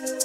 Okay,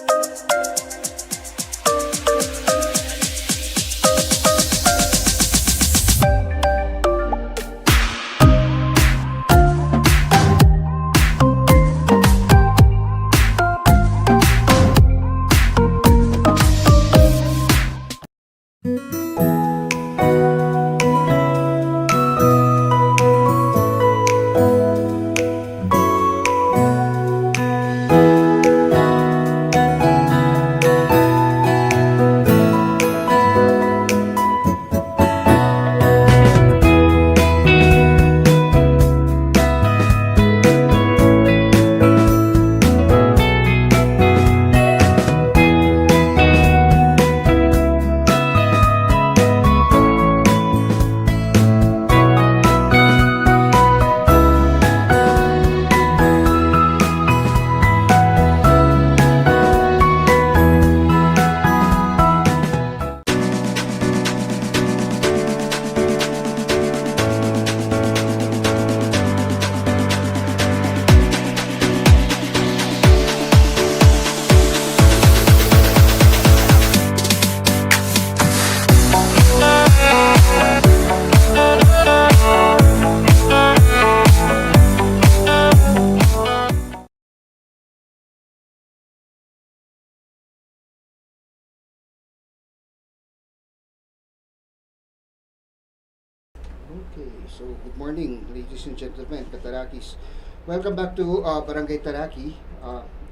so good morning, ladies and gentlemen, Katarakis. Welcome back to Barangay Taraki.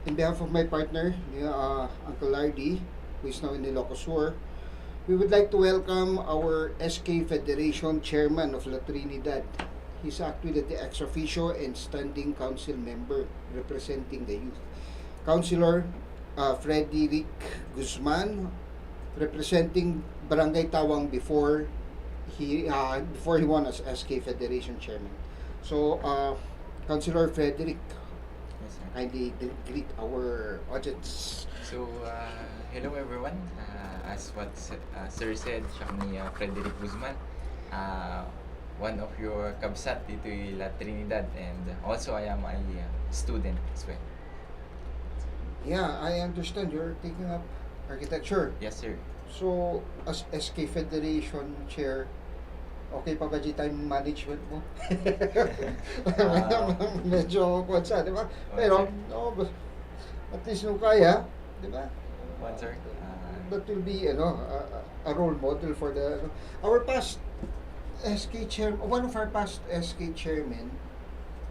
In behalf of my partner, Uncle Lardy, who is now in Ilocos Sur, we would like to welcome our SK Federation Chairman of La Trinidad. He's actually the Ex-Officio and Standing Council member representing the youth. Councilor Frederick Guzman, representing Barangay Tawang before he won as SK Federation Chairman. So, Councilor Frederick, Yes, sir. kindly greet our audience. So, hello everyone. As what Sir said, siya ni Frederick Guzman, one of your kabsat dito in La Trinidad, and also I am a student as well. Yeah, I understand you're taking up architecture. Yes, sir. So, as SK Federation Chair, okay pa ba di time management mo? Medyo kwansa, di ba? Pero, no, at least nung kaya, di ba? One, sir. That will be, a role model for the, our past SK chair, one of our past SK chairmen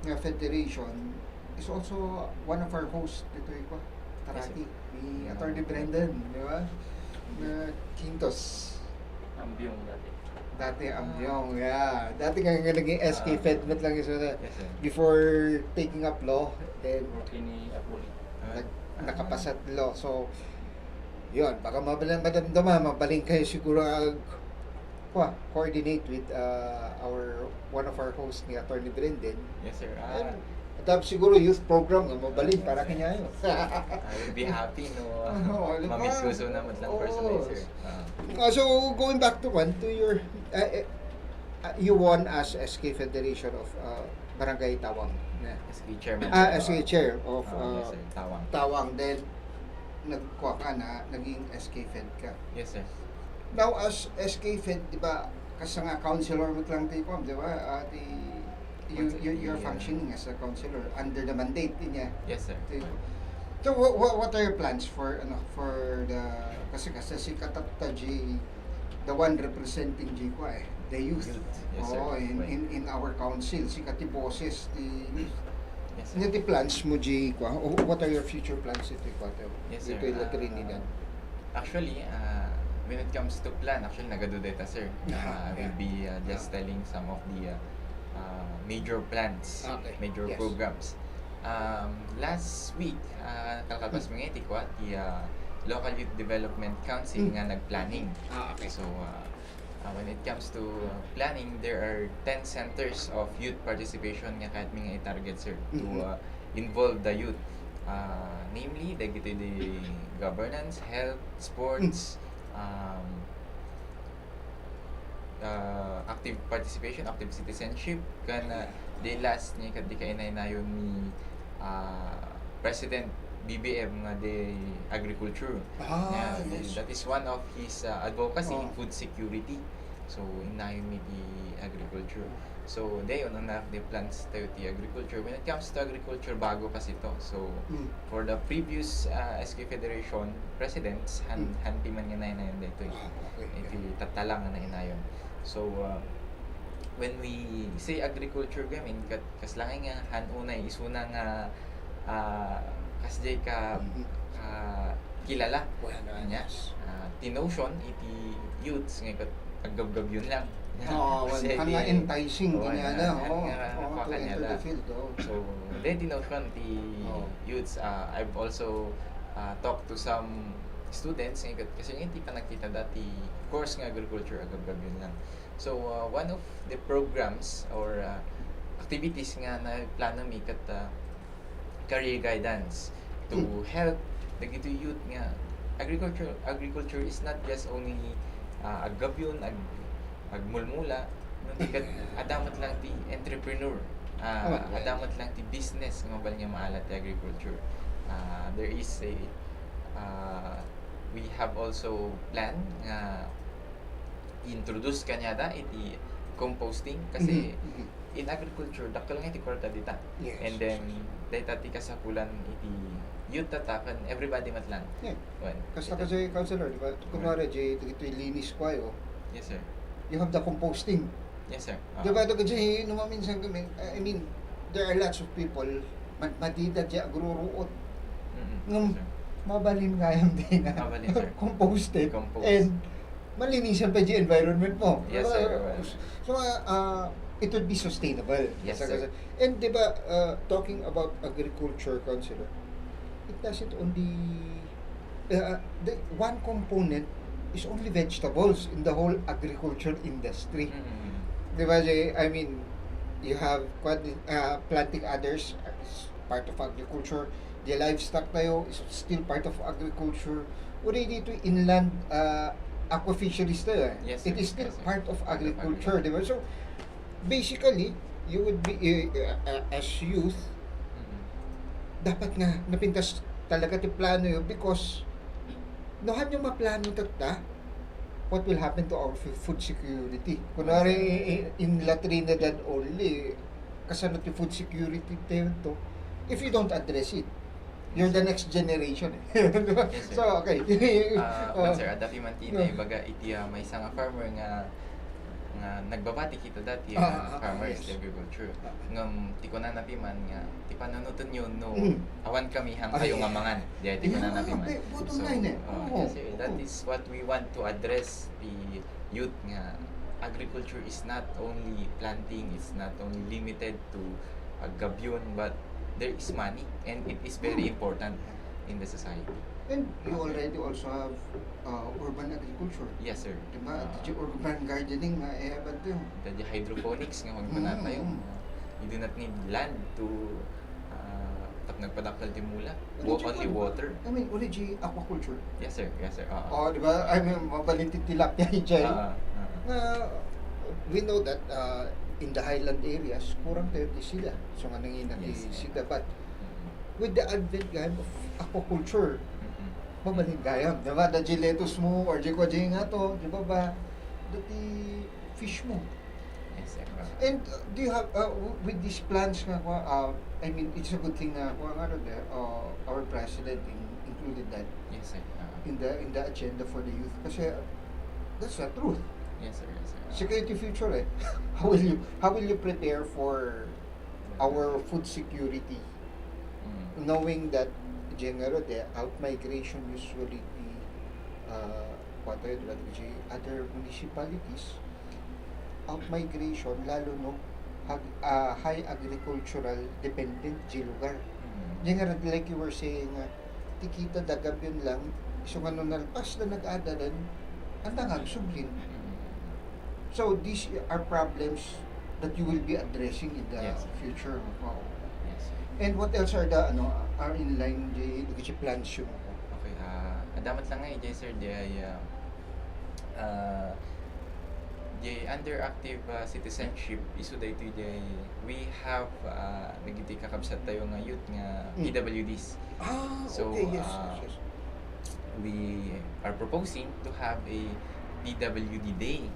na federation is also one of our hosts dito ito, Taraki, ni Attorney Brendan, di ba? Na Quintos. Ambyong dati. Dati Ambyong, yeah. Dati nga naging SK Fedmet lang isa na Yes, sir. before taking up law, then Rookie ni Apoli. nakapasat law. So, yun, baka madamdaman, mabaling kayo siguro coordinate with one of our hosts ni Attorney Brendan. Yes, sir. At siguro youth program nga mabaling para kanya yun. I will be happy no mamiss gusto naman lang personally, sir. So going back to your you won as SK Federation of Barangay Tawang. SK Chairman. SK Chair of yes, sir. Tawang. Tawang. Then nagkuha ka na, naging SK Fed ka. Yes, sir. Now as SK Fed, di ba, kasi nga councilor mo lang tayo, di ba? You're functioning as a councilor under the mandate niya. Yes, sir. So what are your plans for the kasi si Katata G, the one representing G ko the youth. Yes, sir. Oo, in our council si Katiboses the youth. Yes, sir. Ano the plans mo G ko? What are your future plans ito ko? Yes, sir. Ito yung Trinidad. Actually, when it comes to plan, actually nagadudeta, sir. I will be just telling some of the major plans, major Yes. programs. Last week, kalkalpas mga itikwa, the Local Youth Development Council nga nag-planning. Okay. So, when it comes to planning, there are 10 centers of youth participation nga kahit mga i-target, sir, to involve the youth. Namely, the governance, health, sports, active participation, active citizenship, kana the last ni kaddi kay nayon ni President BBM nga de agriculture. Yes. That is one of his advocacy in Oh. food security. So inayon mi di agriculture. So dayon ang the plans tayo ti agriculture. When it comes to agriculture, bago kasi to. So Mm. for the previous SK Federation presidents, hanti man nga nayon dito. Okay. Iti tatalang nga nayon. So when we say agriculture gamin, kaslangay nga hanunay isuna nga kasjay ka Mhm. kilala Well, niya. Tinotion iti youths nga aggab-gab yun lang. Well, Kasi hanga di- enticing Oo, kanya nga- to nga- enter nga- the field. So, then tinotion ti Oh. youths. I've also talked to some students kasi hindi pa nakita dati course nga agriculture aggab-gab yun lang. So, one of the programs or activities nga na plano mi kat career guidance to help dagito youth nga agriculture is not just only aggabyon agmulmula nung tikat adamat lang ti entrepreneur adamat lang ti business nga bal nga maalat ti agriculture. There is a we have also plan nga introduce kanyada iti composting kasi Mhm. in agriculture dakkel nga iti kwarta dita. Yes. And then data ti kasapulan iti youth tatakan everybody matlan. Yeah. Well, Kasi councilor, di ba? Kunwari, ito linis ko ayo. yes sir. You have the composting. Yes sir. Di ba? Ito kasi numaminsan kami, I mean, there are lots of people, matida dya, agruruot. Yes, sir. Mabalin kayang din na Mabalin, sir. composted. Compose. And malinisan pa yung environment mo. Yes, Diba? sir. Well, So, it would be sustainable. Yes, sir. And di ba, talking about agriculture, councilor, it doesn't only, the one component is only vegetables in the whole agriculture industry. Di ba, Jay? I mean, you have planting others as part of agriculture. The livestock tayo is still part of agriculture. Already dito inland aquafisheries tayo. Yes, It sir. is still Yes, sir. part of Part of agriculture, di ba? So, basically, you would be, as youth, dapat nga napintas talaga ti plano yun because nohan yung maplano tata what will happen to our food security. Kunwari in La Trinidad only, kasano ti food security tayo to, if you don't address it, you're the next generation. Diba? Yes, sir. So, okay. Man sir, adapi man ti baga iti may isang farmer nga nagbabati kita dati farmers yes. di agriculture. Ngam ti ko na napiman nga ti pananuton yun no Mm. awan kami hang kayo nga mangan. Di ti ko na napiman. Okay, bottom line eh. Oo. Yes, sir, that is what we want to address the youth nga agriculture is not only planting, it's not only limited to gabyon, but there is money and it is very important in the society. And you already also have urban agriculture. Yes sir. Diba? Urban gardening nga ba ito? The hydroponics nga magmana tayo. You do not need land to tap nagpadakal ti mula. Only water. I mean, already aquaculture. Yes sir. Yes sir. Di ba? I mean, mabalintit tilapia dyan. We know that in the highland areas, kurang tayo di sila. So nga nanginan di Yes. sila. But with the advent game of aquaculture, mabalin gayam. Diba? Da giletos mo or di ko nga to. Di ba ba? Dati fish mo. Yes sir. And do you have, with these plans nga, I mean, it's a good thing na our president included that Yes sir. in the agenda for the youth. Kasi that's the truth. Yes sir. Yes sir. Security future eh. How will you prepare for our food security, knowing that the out migration usually be other municipalities, out migration lalo no high agricultural dependent di lugar. General, like you were saying, tikita dagab yun lang, so nga nung nalpas na nag-adalan, ang nangagsublin. So these are problems that you will be addressing in the Yes. future. Wow. Yes sir. And what else are the are in line the plans yun? Okay, damat lang nga sir, the underactive citizenship isu daytoy jay we have nagiti kakabsat tayo nga youth nga PWDs. So, Okay, yes, yes. we are proposing to have a PWD day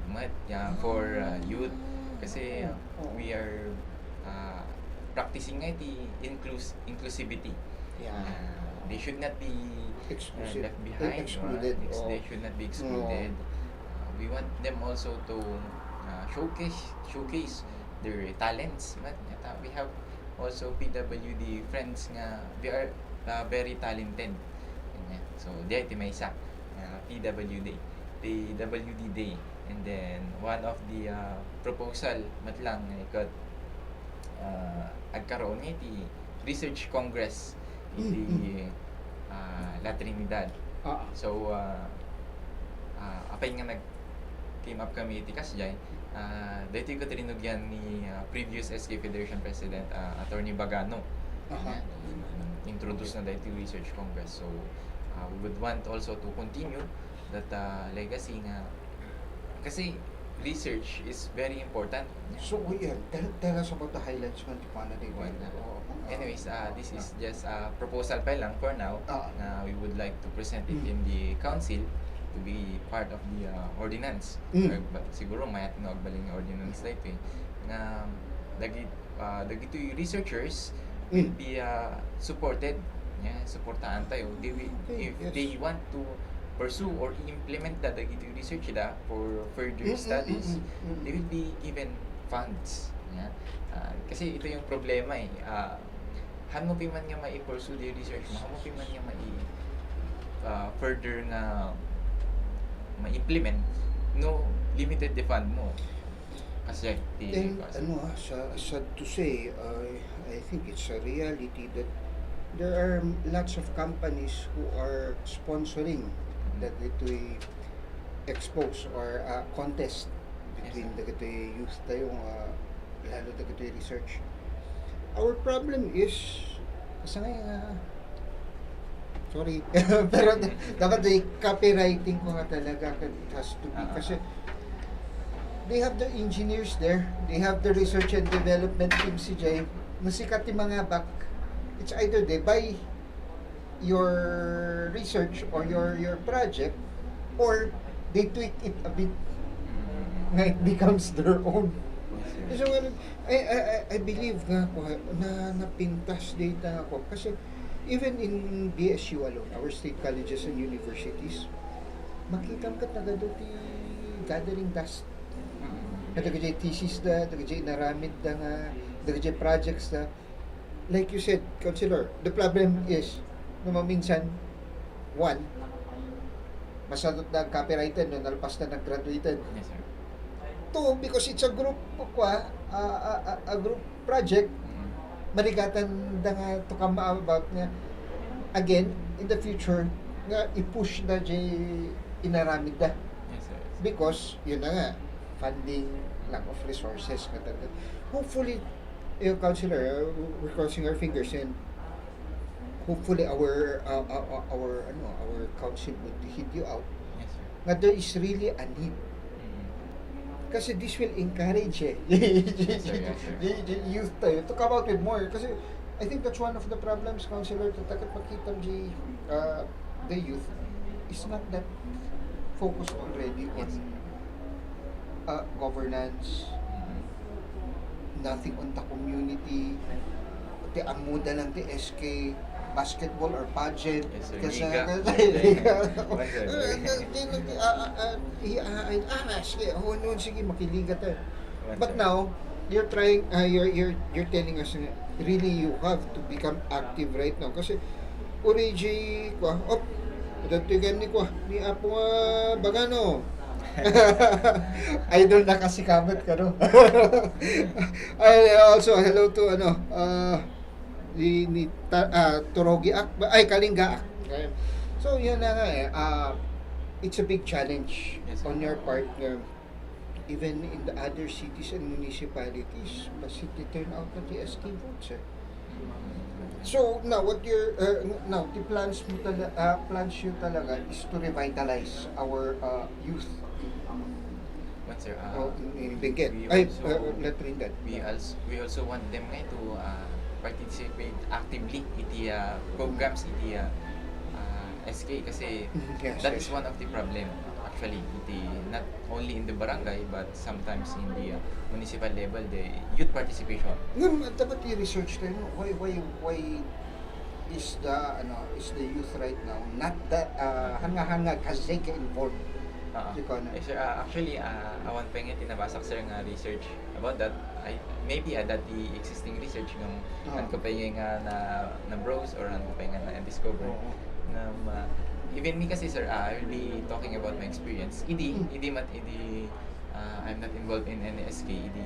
for youth kasi we are practicing nga the inclusivity. Yeah. They should not be Exclusive. left behind. Excluded. They should not be excluded. We want them also to showcase their talents. We have also PWD friends nga they are very talented. Ganyan. So, di may isa PWD Day. And then one of the proposal matlang ikot agkaroon nga iti research congress iti La Trinidad. So apay nga came up kami iti kasjay dito ko tinugyan ni previous SK Federation President Attorney Bagano. Introduce na dito research congress. So we would want also to continue that legacy nga kasi research is very important. So, yeah, tell us about the highlights man ti paano di Well, anyways, this is just a proposal pa lang for now. We would like to present it in the council to be part of the ordinance. Siguro mayat na agbaling nga ordinance na ito na dagito yung researchers will be supported. Yeah, supportahan tayo. If they want to pursue or implement the research for further studies, they will be given funds. Yeah? Kasi ito yung problema hamupi man nga mai-pursue the research mo, hamupi man nga further nga ma-implement, no limited the fund mo. Kasi sad to say, I think it's a reality that there are lots of companies who are sponsoring that ito'y expose or contest between the youth tayong lalo na ito'y research. Our problem is kasi nga sorry pero dapat yung copywriting ko nga talaga it has to be kasi they have the engineers there, they have the research and development team si Jay nasikat yung mga back. It's either they buy your research or your project or they tweak it a bit na it becomes their own. So I believe nga ako na napintas data ako kasi even in BSU alone, our state colleges and universities, makita mo ka do ti gathering dust. Kadagay thesis da, kadagay naramid da nga, kadagay projects da. Like you said, Councilor, the problem is minsan, one, masadot na copyrighted no nalpas na nag-graduated. Yes, sir. Two, because it's a group a group project, marigatan da nga to come about nga again in the future nga i-push na inaramid da. Yes, sir. Because yun na nga, funding, lack of resources nga talaga. Hopefully, Councilor, we're crossing our fingers and hopefully our council would hit you out. Yes, sir. Nga there is really a need. Kasi this will encourage the youth tayo to come out with more. Kasi I think that's one of the problems, Councilor, to takot makita the youth is not that focused already on governance, nothing on the community, ti amuda lang ti SK basketball or pageant. Yes, sir. Kasi sige, sige makiliga tayo. But now you're trying you're telling us really you have to become active right now kasi origi ko dagtigan ni ko ni apo Bagano. Idol na kasi kamat ka no. Also hello to ni Turogi Kalinga. So yun na nga it's a big challenge on your part even in the other cities and municipalities but it turn out na the SK votes So now what your now the plans mo plans you talaga is to revitalize our youth But sir, O in Benguet? we Ay, also- La Trinidad. we also want them ngay to participate actively iti programs iti SK kasi Yes, that yes. is one of the problem actually iti not only in the barangay but sometimes in the municipal level the youth participation. Ngam, dapat i-research tayo, no? Why is the youth right now not that hanga-hanga kasi ka involved? Ikaw na. Sir, actually awan pa nga tinabasak sir nga research about that. Maybe that the existing research ng Ah. ko pa nga na browse or ko pa nga na discover Oo. even me kasi sir, I will be talking about my experience. Mm. I'm not involved in any SK. Idi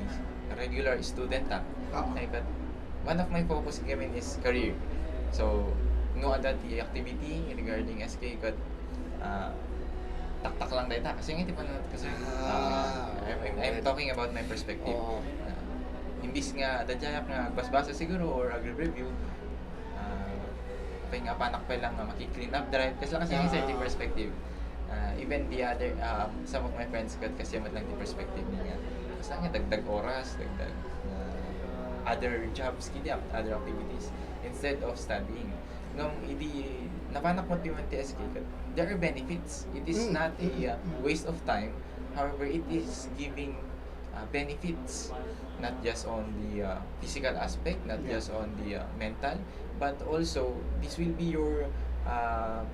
regular student Oo. but one of my focus gamin is career. So no other the activity regarding SK but taktak lang data kasi nga pa na kasi I'm talking about my perspective. Oo. Imbis nga dadyayak nga basbasa siguro or agri-review pa nga panak pa lang nga maki-clean up drive kasi lang kasi yung certain perspective. Even the other some of my friends kasi mat lang the perspective niya kasi nga dagdag oras dagdag other jobs kidi other activities instead of studying ngam idi napanak mo ti SK there are benefits. It is not a waste of time, however it is giving benefits not just on the physical aspect, not just on the mental, but also this will be your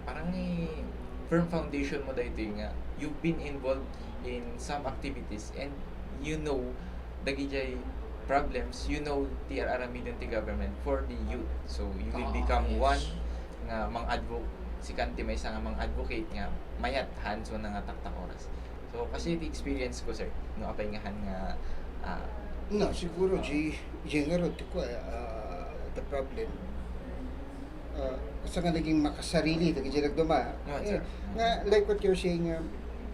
parang firm foundation mo dahito nga you've been involved in some activities and you know dagijay problems, you know the aramidon ti government for the youth, so you will become Yes. one nga mang si kanti may isang mga advocate nga mayat hands on nga taktak oras. So kasi the experience ko sir no apay nga No, siguro general ko the problem. Sa nga naging makasarili dagi jay nagduma. No, sir. Nga like what you're saying,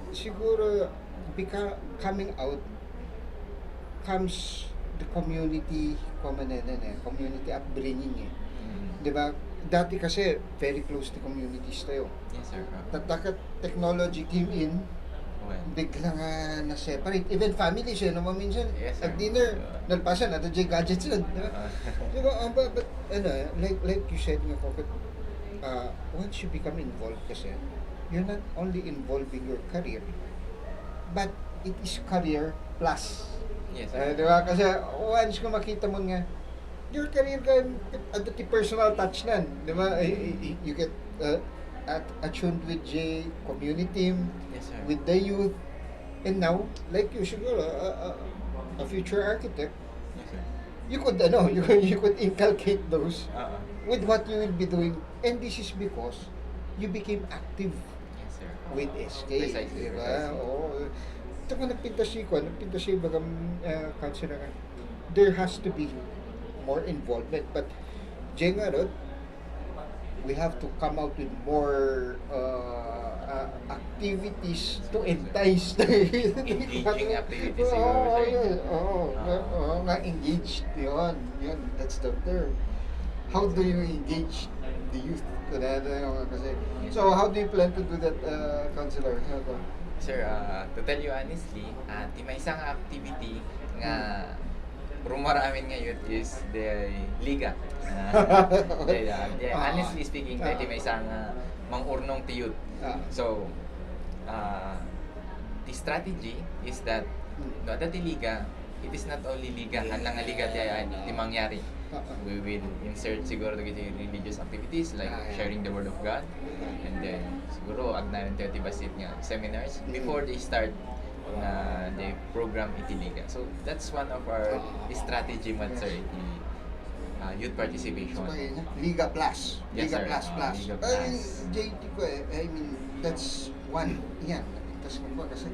siguro coming out comes the community community upbringing eh. 'Di ba? Dati kasi very close to communities tayo. Yes sir. Tatakot technology came in, Well, biglang na-separate. Even families eh, no? Minsan, Yes, sir. at dinner, nalpasan, nato dyan gadgets yun. Di ba? Di ba? But, like you said nga, Kokot, once you become involved kasi, you're not only involving your career, but it is career plus. yes sir. Di ba? Kasi once kung makita mo nga, your career can at the personal touch nan. Di ba? You get attuned with the community team, Yes sir. with the youth, and now, like you, siguro, a future architect, Yes sir. you could inculcate those Uh-uh. with what you will be doing, and this is because you became active Yes sir. with SK, Precisely, diba? precisely. Oo. Ito ko nagpinta siya bagam councilor, there has to be more involvement, but Jay nga ron, we have to come out with more activities to entice the Engaging activities siguro, Oo, sir. yun. Oo, nga engaged yun, that's the term. How do you engage the youth? Kasi, so how do you plan to do that, councilor? Sir, to tell you honestly, di may isang activity nga rumara amin ngayon is the liga. Honestly speaking, di may isang mangurnong ti youth. So, the strategy is that no dati liga, it is not only liga, lang nga liga di mangyari. We will insert siguro the religious activities like sharing the word of God, and then siguro agnanan tayo ti basit nga seminars before they start na the program iti liga. So that's one of our strategy man sir iti youth participation. Liga Plus. Yes, Liga sir. Plus Plus. Liga Plus. JT ko I mean, that's one. Yan, napintas mo kasi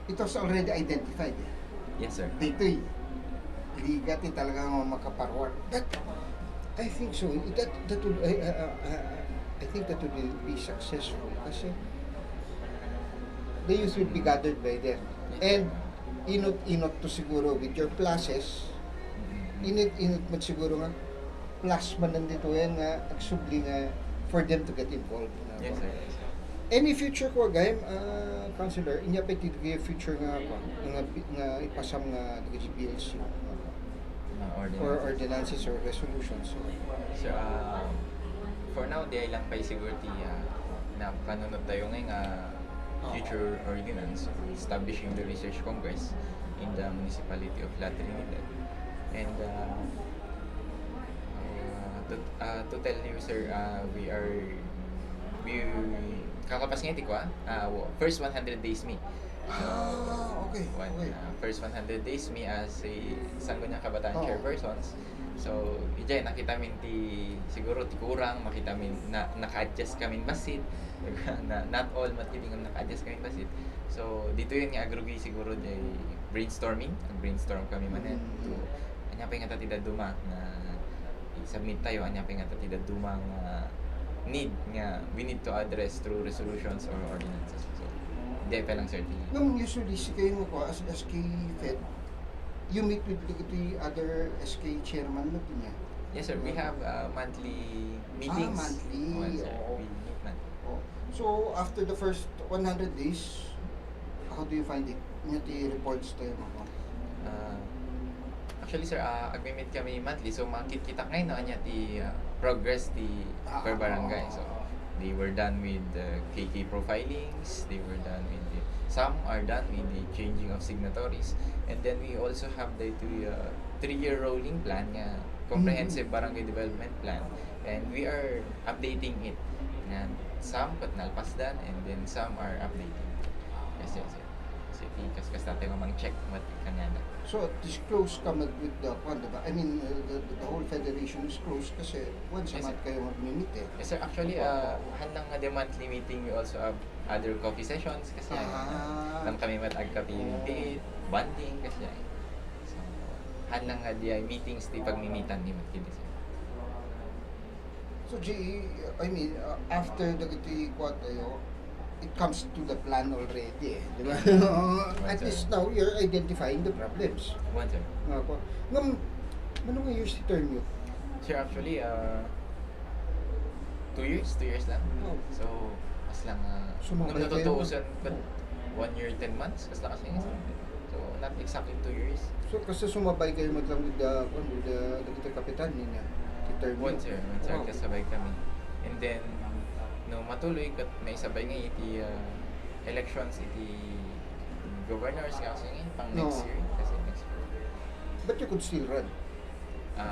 it was already identified. Yes sir. Dito Liga ti talagang makaparwar. But I think so. That would, I think that would be successful kasi the youth will be gathered by them. And inot to siguro with your pluses, init mo siguro nga plus man nandito yan nga agsubli nga for them to get involved. Yes sir. Yes, sir. Any future ko agayam, Councilor, inya pa iti future nga ipasam nga bills or ordinances or resolutions. So, for now, di ay lang pa siguro na kanunod tayo ngayon future ordinance establishing the Research Congress in the municipality of La Trinidad. And to tell you, sir, we kakapas ngayon ko first 100 days me. Okay. First 100 days me as a Sangguniang Kabataan chairpersons. So, ijay nakita min siguro ti kurang makita min na naka-adjust kami basit. Na not all matibing naka-adjust kami basit. So, dito yun nga agrugi siguro jay brainstorm kami manen to anya pa nga tatida duma na i-submit tayo anya pa nga tatida duma nga need nga we need to address through resolutions or ordinances. So, hindi pa lang sir. Usually, si kayo mo ko, as SK Fed, you meet with the other SK chairman na niya? Yes sir, we have monthly meetings. Monthly. Once, sir. We meet monthly. So, after the first 100 days, how do you find it? Yung reports tayo mo ko? Actually sir, agme-meet kami monthly. So, makikita ngayon na niya progress per barangay. So, they were done with the KK profilings, they were done with some are done with the changing of signatories, and then we also have the 3-year rolling plan, comprehensive barangay development plan, and we are updating it. And some kat nalpasdan, and then some are updating. Yes. Kasi natin check what kanyan. So, disclose ka with the diba? I mean, the whole federation is closed kasi once a month kayo mag-meet eh. Yes sir, actually, handang nga the monthly meeting, we also have other coffee sessions kasi lang kami matag-kapi bonding kasi so, handang nga di meetings di pagmimitan ni Matkili sir. So, I mean, after the tayo, it comes to the plan already eh, di ba? At least now, you're identifying the problems. One sir. Ngam, ano years si term yun? Sir, actually, 2 years lang. Oh. So, mas lang, Sumabay nung kayo, natutuusan, but 1 year, 10 months, mas lang kasi so, not exactly 2 years. So, kasi sumabay kayo maglang with the kapitan niya, si term One sir, Wow. kasabay kami. And then, no matuloy kat may sabay nga iti elections iti governors kasi ngayon pang next year kasi next year. But you could still run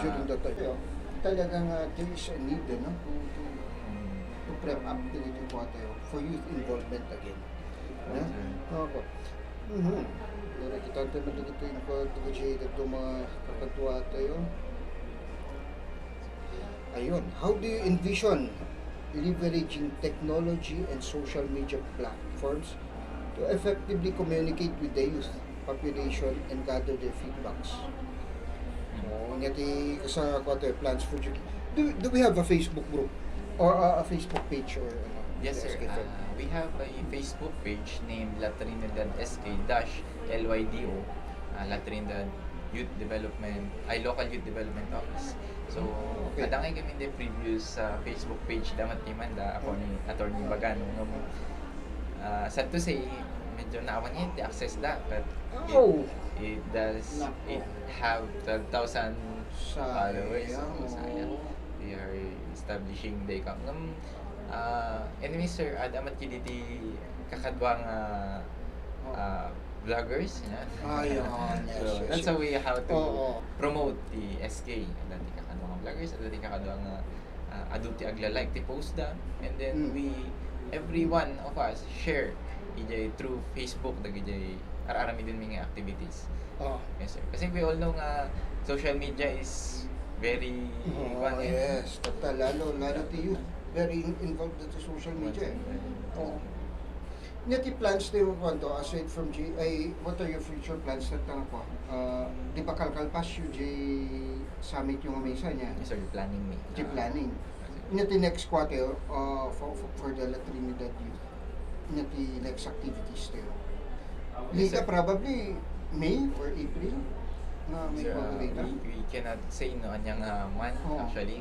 during that time. Talagang there is a need to prep up the for youth involvement again. Ako. Dara kita naman dito yung pag-negotiate ito mga kapatwa tayo. Ayun, how do you envision leveraging technology and social media platforms to effectively communicate with the youth population and gather their feedbacks? Ngati sa quarter plans for do we have a Facebook group or a Facebook page or Yes sir, we have a Facebook page named La Trinidad SK-LYDO, La Trinidad Youth Development, Local Youth Development Office. So, kadangay kami the previous Facebook page damat timan ako ni Attorney Bagano. Sad to say, medyo naawan niya the access but it have 12,000 followers. So, sayang. We are establishing the account. Anyway sir, damat kiditi kakadwang vloggers. So, that's how we have to promote the SK. Dati kakadwang vloggers, dati kakadwang aduti agla-like the post da. And then every one of us share through Facebook dagijay ararami din mga activities. Yes sir. Kasi we all know nga social media is very yes, lalo to youth. Very involved in the social media. Nati plans tayo aside from what are your future plans na tanong ko? Di ba kalkalpas yung summit yung mesa niya? Yes sir, planning me. Planning. Nati next quarter for the La Trinidad youth. Nati next activities tayo. Later probably May or April na may data. We cannot say no anyang month actually.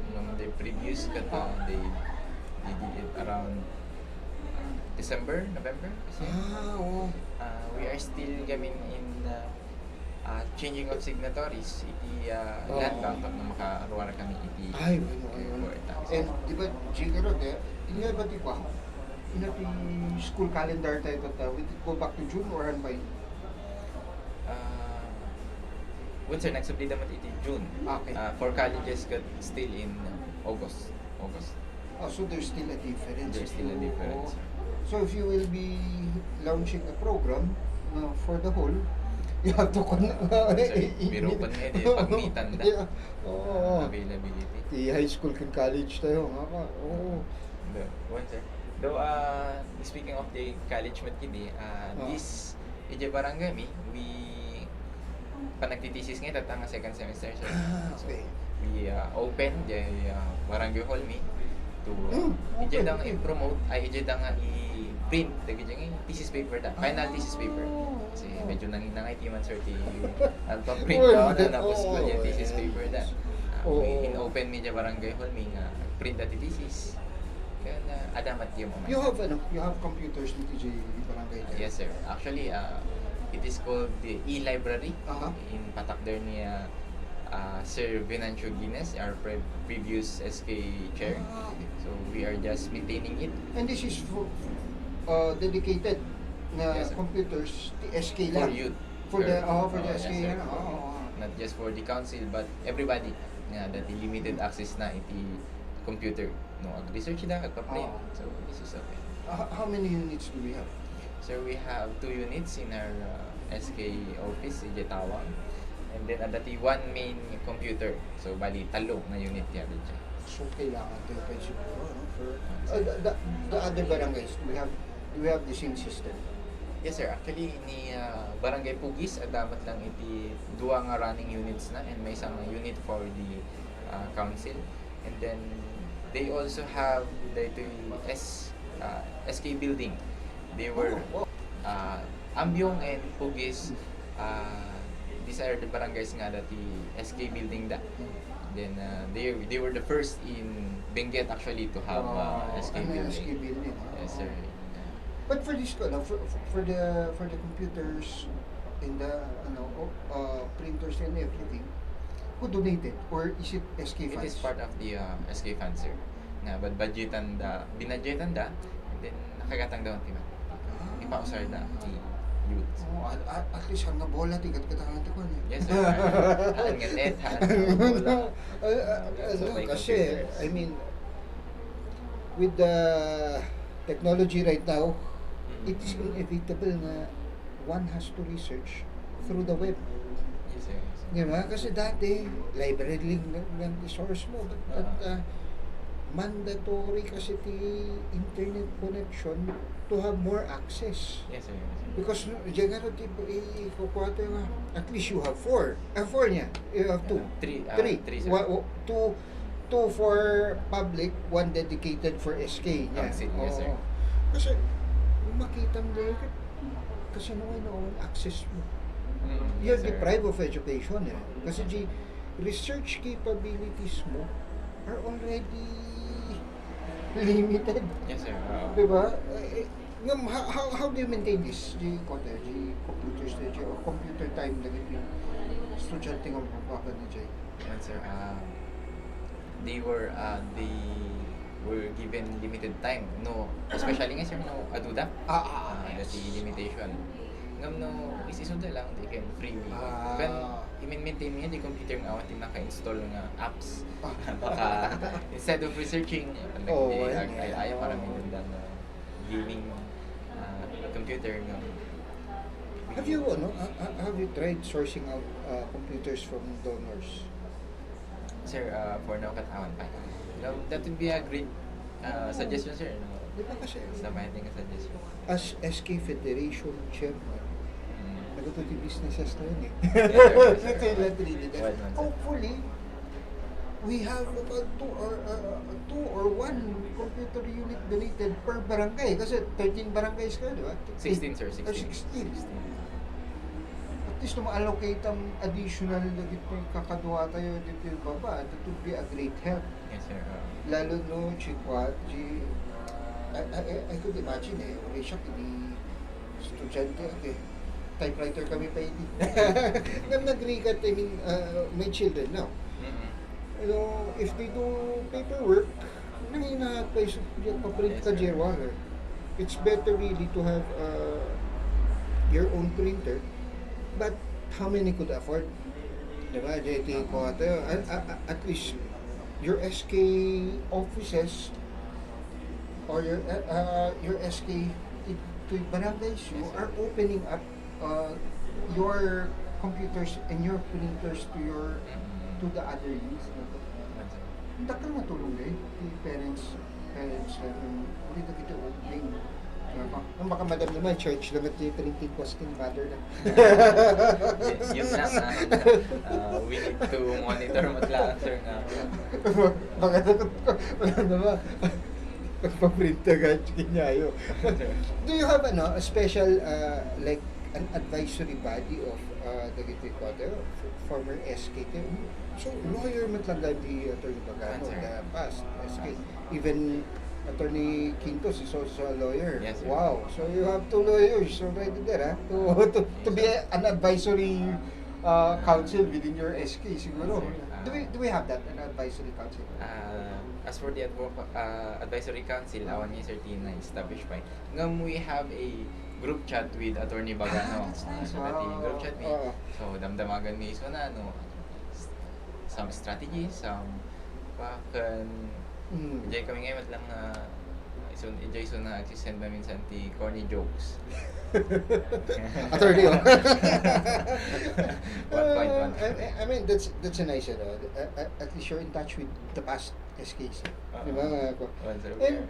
Nung the previous they did it around December, November kasi Oo. We are still gamin in changing of signatories iti land bank pag makaruara kami iti Ay, bueno. And di ba, Jigarod hindi ba di ba? Inati school calendar tayo but we could go back to June or han ba yun? Sir, nagsubli naman iti June. Okay. For colleges got still in August. Oh, so there's still a difference. There's still a difference. So if you will be launching a program for the whole, you have to Biro pa niya, pagnitan na. Yeah. Oo. Availability. Di high school kan college tayo nga ka. Oo. Sir. Though, speaking of the college mat kini, this ije barangay we panagtitesis ngayon tatang second semester sir. Okay. We open the barangay hall to Okay, ije dang okay. i-promote ay ije dang i-print dagi jang thesis paper da final thesis paper kasi medyo nangina nga itiman sir ti print daw na tapos ko yung thesis paper da in open media barangay hall nga print da ti thesis kaya na adamat yung umay. You have computers with TJ barangay tayo? Yes sir, actually it is called the e-library in patak there ni Sir Venancio Guinness, our previous SK chair. So we are just maintaining it. And this is for dedicated na Yes, sir. computers, the SK For lang. youth. For the Yes, SK sir. yan. Not just for the council but everybody nga that limited access na iti computer. No, research na agpa-play. So this is okay. How many units do we have? So we have 2 units in our SK office in Jetawang. And then dati one main computer. So bali talo na unit yan dito. So kailangan tayo pa siguro for the other barangays. Do we have the same system? Yes sir, actually ni Barangay Pugis dapat lang iti duwa nga running units na and may isang unit for the council. And then they also have the SK building. They were Ambyong and Pugis these are the barangays nga dati SK building da. Then they were the first in Benguet actually to have SK building. SK building. Yes sir. But for this for the computers and the printers and everything, who donated or is it SK It funds? is part of the SK funds sir. Nga budgetan da, binadgetan da, and then nakagatang daw ti ipausar da ti youth. Oh, at least ang nabola tigat katangan ti ko niya. Yes sir. Haan nga net, bola. Kasi I mean with the technology right now, it is inevitable na one has to research through the web. Yes sir. Yes, sir. Di ba? Kasi dati, library link lang the source mo. But mandatory kasi the internet connection to have more access. Yes sir. Yes, sir. Because diyan nga tipo ikukuha tayo nga, at least you have 4. 4 niya. You have 2. 3. 3 sir. 2 for public, 1 dedicated for SK niya. Council, yes, sir. Kasi makita mo dahil kasi noon access mo. You're Yes, sir. deprived of education. Kasi the research capabilities mo are already limited. Yes sir. Diba? How do you maintain this? The computers, the computer time na yung estudyante nga mapapaka ni Jay? Yes sir. They were given limited time. No, especially nga sir, no aduda. That's the limitation. Ngam no isisuda lang they can freely. When i-maintain niya the computer nga awan naka-install nga apps. Baka instead of researching ay para minundan na gaming computer nga. Have you tried sourcing out computers from donors? Sir, for now katawan pa. That would be a great suggestion sir. No? Di ba kasi Sabayan din nga suggestion. as SK Federation Chairman, nagtutuloy businesses na yun Yes, sir. Kailan Trinidad. Well done, sir. Hopefully, we have about 2 or 1 computer unit donated per barangay. Kasi 13 barangays ka, di ba? 16 sir, 16. 16. At least ma-allocate ang additional na dito kakaduha tayo dito yung baba. That would be a great help. Yes sir. Lalo no, I could imagine, wala siya, hindi estudyante, okay. Typewriter kami pa hindi. Nang nag-regat, I mean, my children now. Mm-mm. You know, if they do paperwork, nanginahal pa yung paprint Yes, ka sir. Jerwala. It's better really to have your own printer, but how many could afford? Diba, JT ko at least your SK offices or your SK to barangays you Yes, sir. are opening up your computers and your printers to your to the other youth. Hindi ka matulong eh, parents ulit na kita opening. Ang baka madam naman, church naman ito yung printing cost ni mother na. Yun lang, we need to monitor mo lang, sir, nga. Baka wala naman. Pagpa-print na guys, kinyayo. Do you have a special, like, an advisory body of the former SK? So, lawyer mo talaga di Attorney Bagano, Yes, sir. the past SK. Even Attorney Quintos is also a lawyer. Yes, sir. Wow. So you have 2 lawyers already there, to be an advisory council within your SK siguro. Yes, sir. Do we have that, an advisory council? As for the advisory council, awan ni Sir Tina established by. Ngam we have a group chat with Attorney Bagano. That's nice. So that Wow. group chat mi. Oo. So damdamagan mi iso na some strategies, some kan enjoy kami ngayon lang na enjoy so na send na minsan ti corny jokes. Attorney. 1.1. I mean that's a nice at least you're in touch with the past SKs. Di ba? Once a And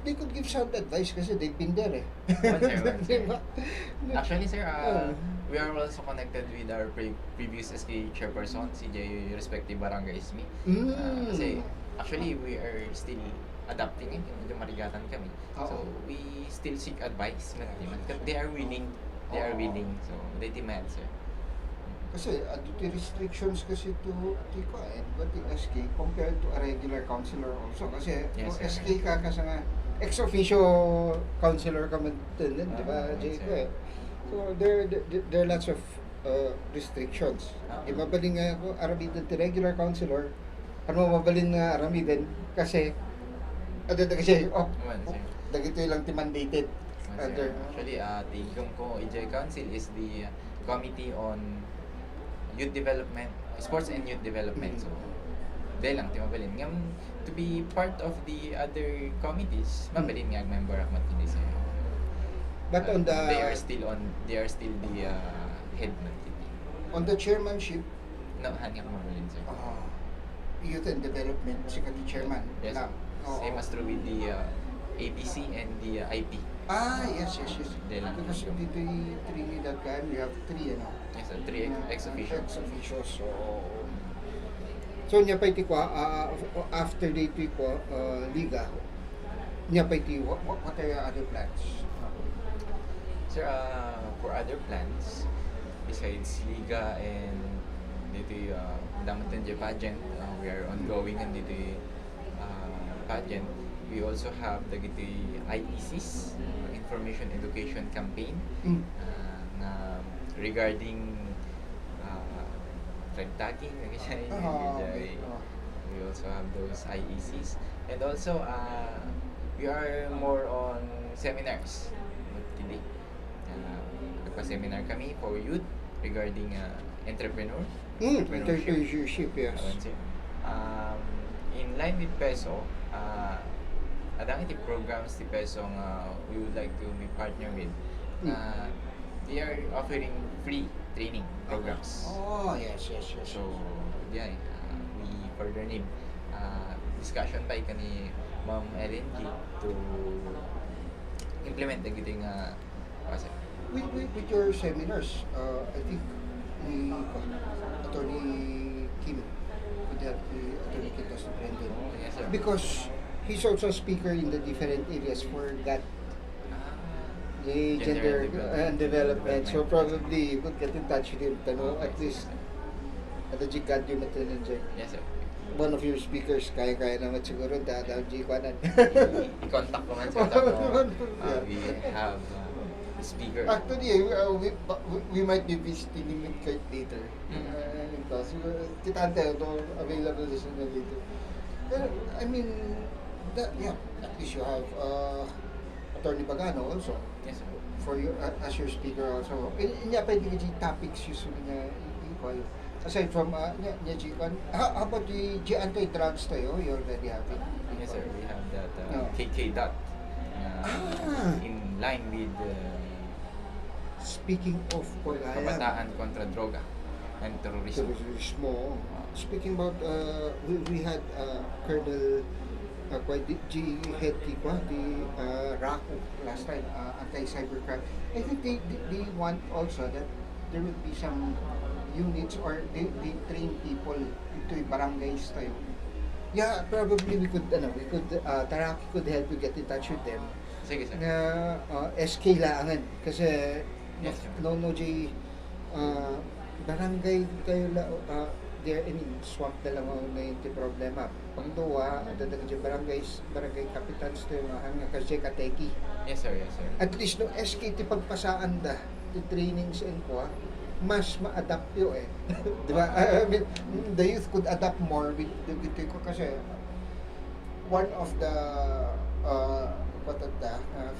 they could give sound advice kasi they've been there eh. Once. Di ba? Actually, sir, we are also connected with our previous SK chairperson, CJ respective barangay Ismi. Kasi actually, we are still adapting it. Medyo marigatan kami. So, we still seek advice. They are willing. So, they demand, sir. Kasi the restrictions kasi to Tiko but the SK compared to a regular councilor also kasi Yes, kung sir. SK ka kasi nga ex-officio councilor ka man din, di ba, Yes, Jayco sir. So there are lots of restrictions. Ibabalin nga ako aramidan ti regular councilor ano mabalin nga aramidan kasi kasi Once, sir. dagito lang ti mandated. Once, sir. Actually, tigong ko, EJ Council is the Committee on Youth Development, Sports and Youth Development. So, dahil lang, mabalin. Ngam, to be part of the other committees, mabalin nga member ako matindi sir. But on the they are still the head ng TV. on the chairmanship, No, hanya ko mabalin sir. Youth and Development, si kati chairman. Yes, lang. Oo. same as true with the ABC and the IP. Yes. Dahil lang. Because dito yung Trinidad ka, we have 3, Yes, 3 ex-officio. Ex-officio. So, niya pa iti kwa, after dito ko, Liga, niya pa iti, what are your other plans? Sir, for other plans, besides Liga and dito Damantan pageant, we are ongoing and dito pageant. We also have the IECs, Information Education Campaign, na regarding flag tagging, we also have those IECs. And also, we are more on seminars. Nagpa-seminar kami for youth regarding Entrepreneurship, yes. In line with PESO, adang iti programs ti PESO we would like to be partner with. They are offering free training programs. Yes. So, yeah, we further need discussion pa ni Ma'am Ellen G to implement the giting process. With your seminars, I think ni Attorney Kim would have Attorney Kim as the president. Yes, sir. Because he's also a speaker in the different areas for that the gender and development. So probably you could get in touch with him, at least at the Jigad yung natin. Yes, sir. One of your speakers, kaya naman siguro dadang Jikwanan. I-contact ko man sir. We have speaker. Actually, we might be visiting him with Kurt later. Because kita ante, available is na later. Pero, I mean, yeah, at least you have Attorney Pagano also Yes, sir. for your as your speaker also. Inya pwede ka yung topics usually na equal. Aside from niya how about the anti-drugs tayo? You already have it. Yes, sir. We have that No. KK dot Ah. in line with Speaking of Kabataan kontra Droga and Terrorism. terrorismo. Speaking about, we had Colonel G. Hetty kwa, the RACO last time, anti-cybercrime. I think they want also that there will be some units or they train people into barangays tayo. Yeah, probably we could, Taraki could help you get in touch with them. Sige, sir. Na SK laangan kasi Yes, sir. no barangay kayo there I mean swamp na lang ang na yung problema pagduwa dadagan dyan barangay capitans to yung hanga kasi kateki Yes, sir. Yes, sir. at least no SK ti pagpasaan da the trainings and ko mas ma-adapt yun di ba I mean the youth could adapt more with ko kasi one of the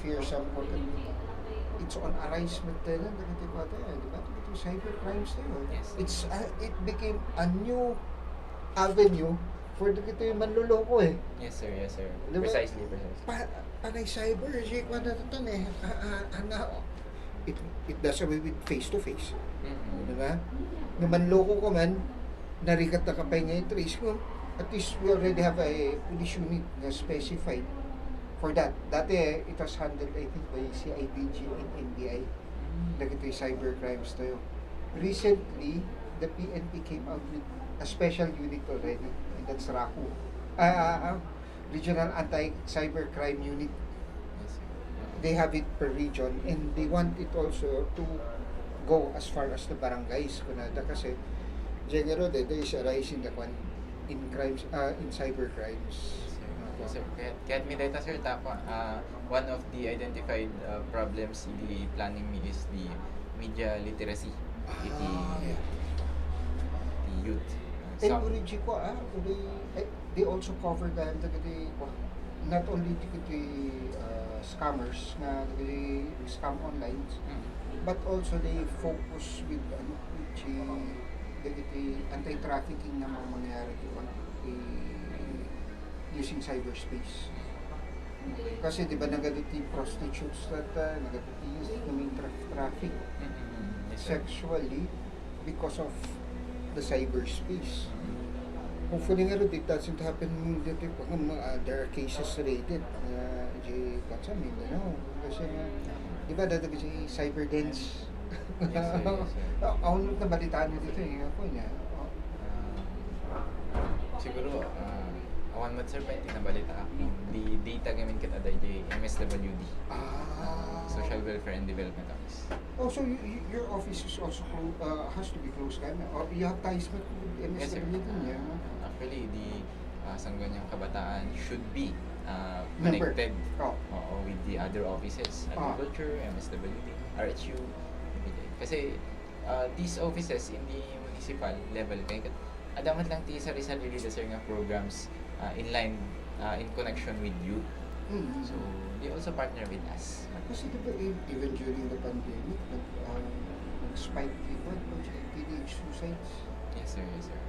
fearsome it's on arise with the di ba ito cyber crimes tayo. Yes. It became a new avenue for the yung manluloko Yes, sir. Yes, sir. Diba? Precisely. Panay cyber si ko na ito it does away with face to face. Di ba? Na manloko ko man narikat na kapay nga trace ko. At least we already have a police unit na specified for that. Dati it was handled I think by CIDG and NBI. Nagito yung cyber crimes tayo. Recently, the PNP came out with a special unit already, and that's RACU. Regional Anti-Cyber Crime Unit. Yes, sir. They have it per region, and they want it also to go as far as the barangays. Kunada kasi, general, there is a rise in the in crimes, in cyber crimes. Yes, sir. Kaya mi data, sir, one of the identified problems in the planning me is the media literacy. Iti Yeah. the youth. And origi ko they also cover the not only the scammers na the scam online but also they focus with the anti-trafficking na mga mangyayari using cyberspace. Kasi di ba nagaditi prostitutes that nagaditi use coming traffic Yes, sir. sexually because of the cyberspace. Hopefully nga it doesn't happen dito there are cases related sa Mindanao kasi di ba dati kasi cyber dance Yes, sir. Yes, sir. ako na balitaan nyo dito ako niya Siguro, awan mo, sir, pwede na balita ako. The data gamit kita dahil MSWD. Social Welfare and Development Office. Oh, so your office is also has to be close kan? Or you have ties with Yes, sir. MSWD niya? Actually, the Sangguniang Kabataan should be Member. connected Oh. with the other offices, Agriculture, MSWD, RHU, kasi these offices in the municipal level, kaya adamat lang ti sa Rizal sir nga programs in line, in connection with youth. Mm-hmm. So, they also partner with us. Kasi diba even during the pandemic, nag-spike diba teenage suicides? Yes, sir. Yes, sir.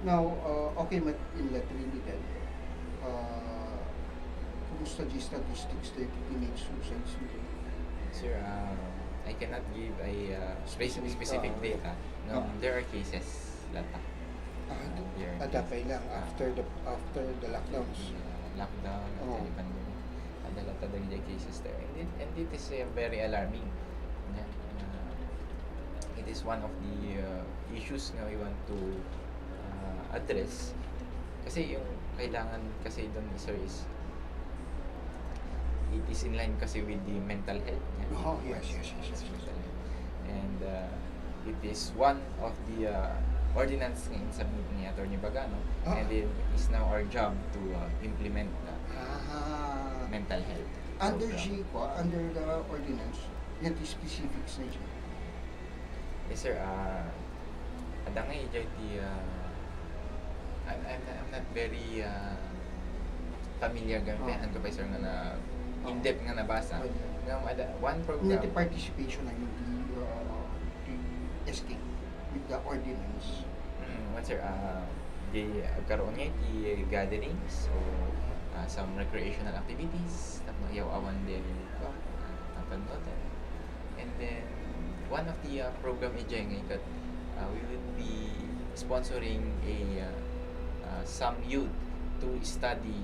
Now, okay, in La Trinidad, kumusta di statistics na teenage suicides nito? Sir, I cannot give a specific data. No, there are cases lata. Adapay lang after the lockdowns. Lockdown, Oh. after the pandemic. Lata the cases there. And it is very alarming. Yeah. It is one of the issues na we want to address. Kasi yung kailangan kasi doon, sir, is it is in line kasi with the mental health. Yeah. Oh, yes. Mental health. And it is one of the ordinance in submit ni Attorney Bagano, and it is now our job to implement mental health Under program. under the ordinance, Yan the specifics na dyan. Yes sir, adangay JT, I'm not very familiar gamit ko pa sir nga na in-depth nga nabasa. Nga one program. Hindi participation na yung the SK with the ordinance. One sir, di agkaroon niya the gatherings o some recreational activities tapos yaw-awan din napandotan. And then one of the program ijay nga ikat we will be sponsoring some youth to study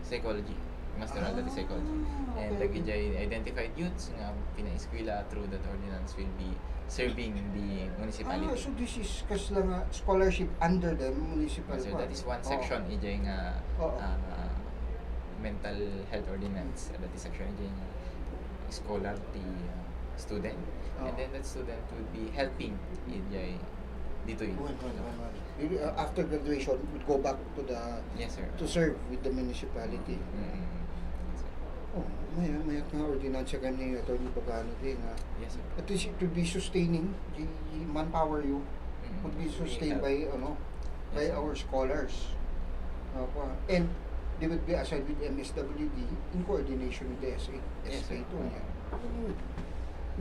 psychology, masteral dati psychology. And Okay. the identified youths nga pina-eskwela through that ordinance will be serving the municipality. So this is kas lang scholarship under the municipal. So that is one section ijay nga mental health ordinance. That is section ijay nga scholar the student. And then that student will be helping ijay dito After graduation, would go back to the Yes sir. to serve with the municipality. Oh, may nga ordinansya gani attorney pagano din nga. Yes sir. At least it would be sustaining the manpower you would be sustained by by Yes, sir. our scholars. And they would be assigned with MSWD in coordination with the SA. Yes, SA sir. to niya.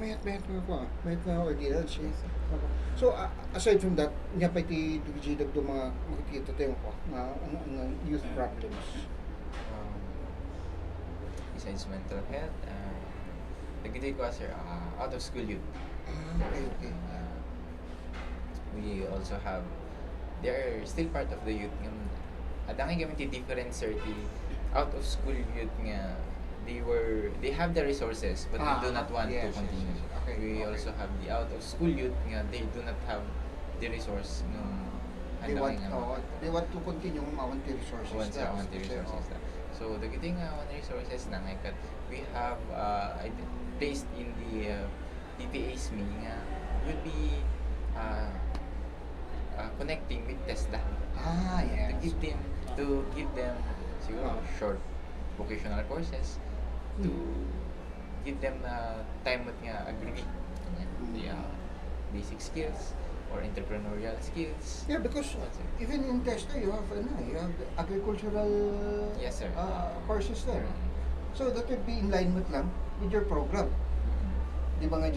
Mayat nga ordinance. So aside from that, niya pa iti DGW do mga makikita tayo ko nga ang youth problems. Besides mental health, nagkita ko sir, out of school youth. Okay. We also have, they are still part of the youth. Adangay gamit yung different sir, the out of school youth nga, they have the resources but they do not want to continue. Okay. We also have the out of school youth nga, they do not have the resource nung They want to continue want the resources. want the resources. So the good thing on resources na nga we have placed in the PPA's me nga will be connecting with TESDA. Yes. To give them siguro short vocational courses to give them time with nga agree the basic skills or entrepreneurial skills. Yeah, because even in TESDA you have agricultural Yes sir. courses there. So that would be in line with your program. Di ba nga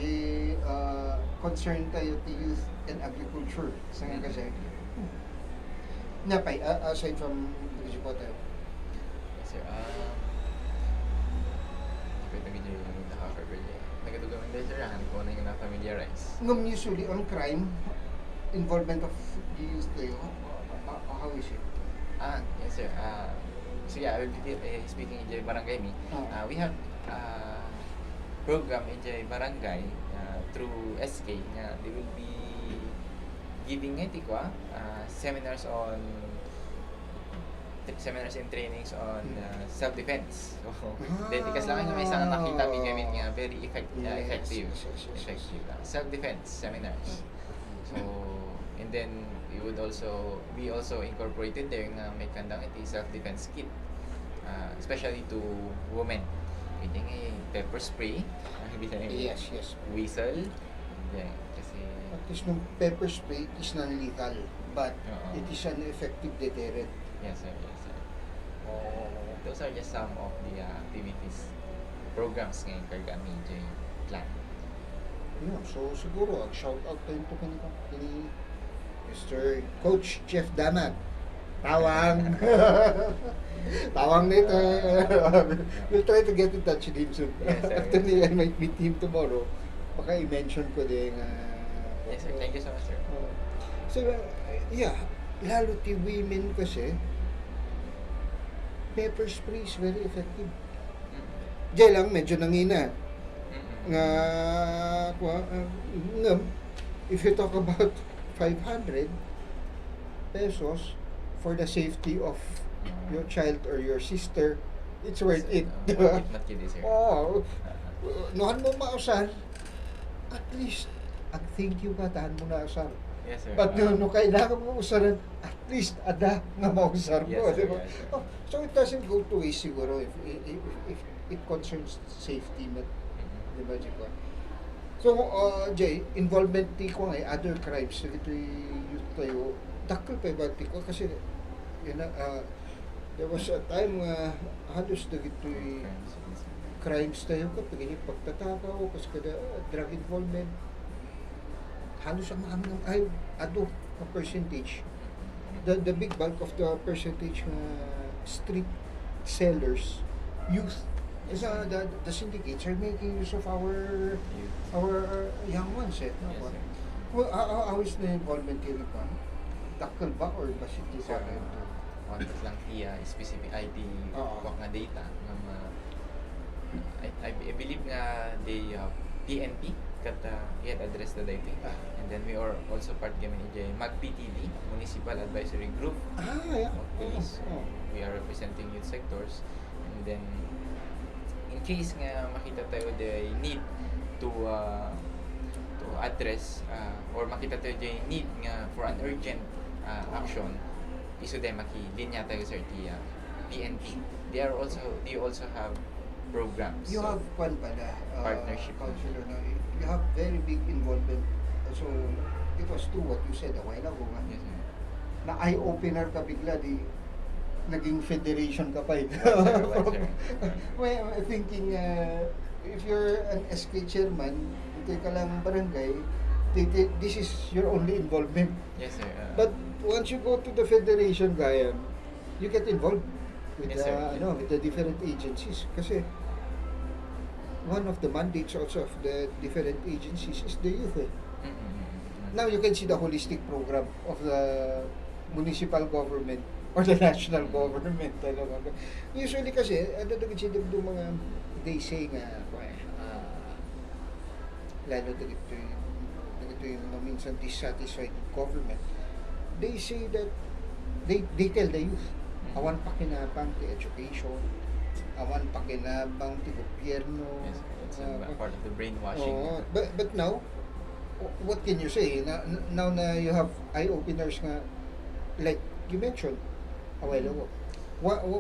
concerned tayo to youth and agriculture sa nga kasi. Napay, aside from Rizikote. Yes sir. Nagatugaman din sir, kung ano yung na-familiarize. Ngam usually on crime, involvement of the youth tayo, how is it? Yes sir. So yeah, I will be speaking in barangay me. We have program in barangay through SK. They will be giving seminars and trainings on self-defense. So, dedikas lang may isang nakita kami nga very effective self-defense seminars. So, and then we also incorporated there nga may kandang iti self-defense kit, especially to women. Ito nga pepper spray, Yes. whistle, kasi At least nung pepper spray is non-lethal, but it is an effective deterrent. yes sir. Those are just some of the activities, programs ngayon kami plan. Yeah, so siguro shout out tayo to kini Mr. Coach Jeff Damag. Tawang. Tawang nito. We'll try to get in touch with him soon. Yes, sir. After I might meet him tomorrow, baka i-mention ko din. Yes sir, thank you so much sir. So, yeah, lalo ti women kasi, pepper spray is very effective. Diyan lang, medyo nangina. Nga, if you talk about 500 pesos for the safety of your child or your sister, it's worth it. Worth it, not kidding sir. Oo. Nohan mo mausar, at least, ang thank you ka, tahan mo na usar. Yes sir. But no kailangan mo usaran, at least ada nga mausar mo. Yes, sir, Diba? yes, sir. So it doesn't go to waste siguro if it concerns safety, not di ba, Jay? So, Jay, involvement ti ko ngay other crimes na ito youth tayo, dakil pa ba ti ko kasi yun na, there was a time nga halos na ito crimes tayo ko, pagiging pagtatakaw, kasi kada drug involvement, halos ang aming ay ado a percentage. The big bulk of the percentage nga street sellers, youth, is the syndicates are making use of our young ones, eh. No? Yes, sir. Well, how is the involvement here pa? Dakal ba or basit di Sir, sa kontas lang tiya specific ID Oo. wak nga data nga I believe nga they PNP kat yet address the data. And then we are also part gamin ijay MAG-PTV, Municipal Advisory Group Yeah. of police. Oh. We are representing youth sectors. And then in case nga makita tayo the need to address or makita tayo the need nga for an urgent action, iso din linya tayo sa PNP. They also have programs. You have one pala, Partnership. Councilor, na you have very big involvement. So, it was true what you said a while ago nga. Yes, sir. Na eye-opener ka bigla, di naging federation ka pa eh. Sir. Well, I'm thinking, if you're an SK chairman, hindi ka lang barangay, this is your only involvement. Yes, sir. But once you go to the federation, gaya, you get involved with Yes, sir. with the different agencies. Kasi one of the mandates also of the different agencies is the youth. Eh. Now you can see the holistic program of the municipal government or the national government. Usually kasi, ano na kasi mga, they say nga, lalo na ito yung minsan dissatisfied with government, they say that, they tell the youth, awan pakinabang ti education, awan pakinabang ti gobyerno. Yes, it's part of the brainwashing. But now, what can you say? Now na you have eye-openers nga, like you mentioned a while ago,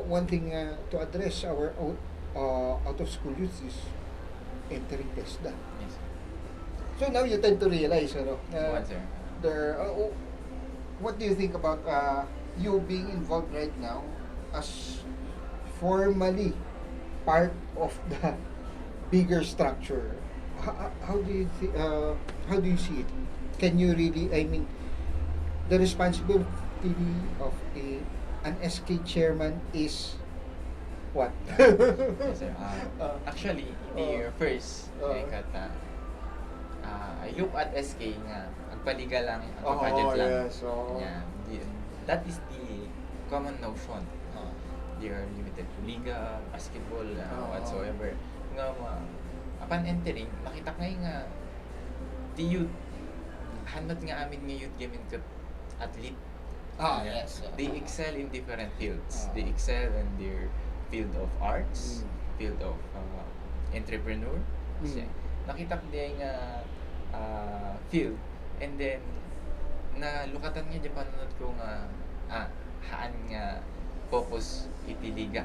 one thing to address our out-of-school youth is entering TESDA. Yes, sir. So now you tend to realize, What, sir? what do you think about you being involved right now as formally part of the bigger structure? How do you how do you see it? Can you really? I mean, the responsibility of an SK chairman is what? Yes, sir. Actually, the first, I look at SK nga, agpaliga lang, budget lang. Yes, Yeah, that is the common notion. They are limited to liga, basketball, whatsoever. Nga, upon entering, makita nga nga, the youth, hanot nga amin nga youth gaming athlete. Yes. They excel in different fields. They excel in their field of arts, field of entrepreneur. Kasi nakita ko din nga field, and then na lukatan nga di panunod ko nga haan nga focus iti liga.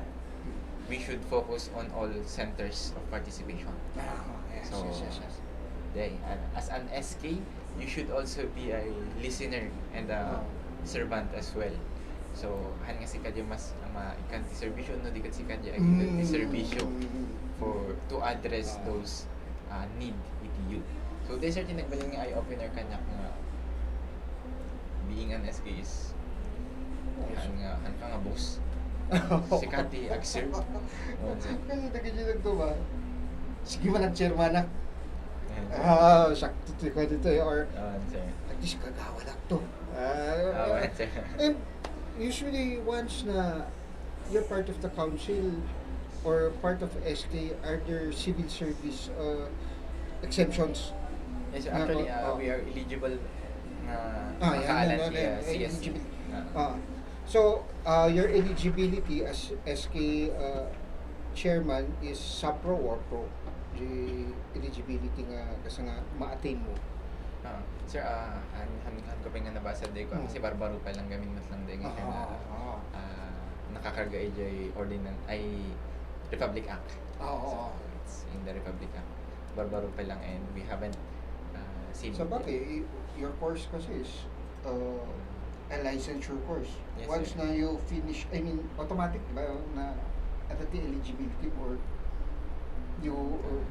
We should focus on all centers of participation. Yes, So, yes. as an SK, you should also be a listener and a servant as well. So, han nga si kadya mas ikan ti servisyo no di kat si kadya ti servisyo to address those need iti youth. So, there's certain nagbaling nga eye-opener kanya nga being an SK is han ka nga boss. Si Kati Axel. Kasi nagigilag to ba? Sige man ang chairman na. Sakto ko dito or Sir. at least kagawa lang to. Sir. And usually once na you're part of the council or part of SK, are there civil service exemptions? Yes, actually, we are eligible na makahalan siya CSC. So, your eligibility as SK chairman is sub-pro or pro? The eligibility nga kasi nga ma-attain mo. Sir, han ko pa nga nabasa din ko kasi barbaro pa lang gamin mas lang din nga nakakarga ay Republic Act. So, it's in the Republic Act. barbaro pa lang and we haven't seen Sa it yet. bagay, your course kasi is a licensure course. Yes, Once sir. na you finish, I mean, automatic ba na at the eligibility or you,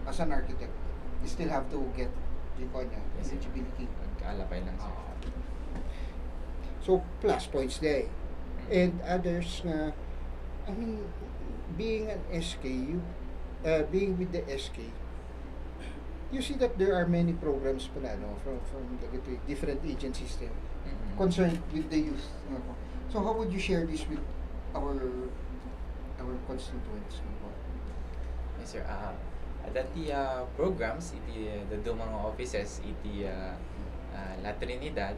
as an architect, you still have to get the Yes, sir. eligibility. Magkaalapay lang sir. So, plus points there. And others na, I mean, being an SK, being with the SK, you see that there are many programs pala, no, from the different agencies there concerned with the youth. So how would you share this with our constituents? Yes sir. Dati programs iti the mga offices iti La Trinidad,